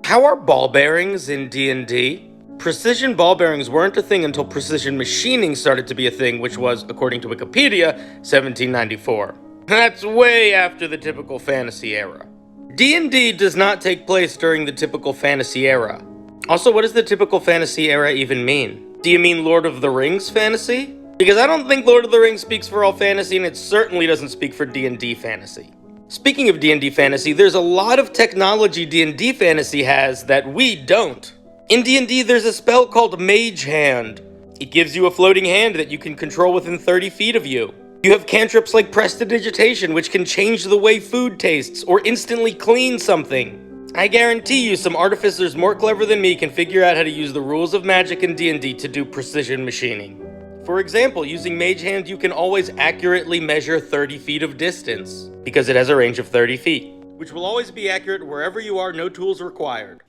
How are ball bearings in D&D? Precision ball bearings weren't a thing until precision machining started to be a thing, which was, according to Wikipedia, 1794. That's way after the typical fantasy era. D&D does not take place during the typical fantasy era. Also, what does the typical fantasy era even mean? Do you mean Lord of the Rings fantasy? Because I don't think Lord of the Rings speaks for all fantasy, and it certainly doesn't speak for D&D fantasy. Speaking of D&D fantasy, there's a lot of technology D&D fantasy has that we don't. In D&D, there's a spell called Mage Hand. It gives you a floating hand that you can control within 30 feet of you. You have cantrips like Prestidigitation, which can change the way food tastes or instantly clean something. I guarantee you some artificers more clever than me can figure out how to use the rules of magic in D&D to do precision machining. For example, using Mage Hand, you can always accurately measure 30 feet of distance, because it has a range of 30 feet, which will always be accurate wherever you are, no tools required.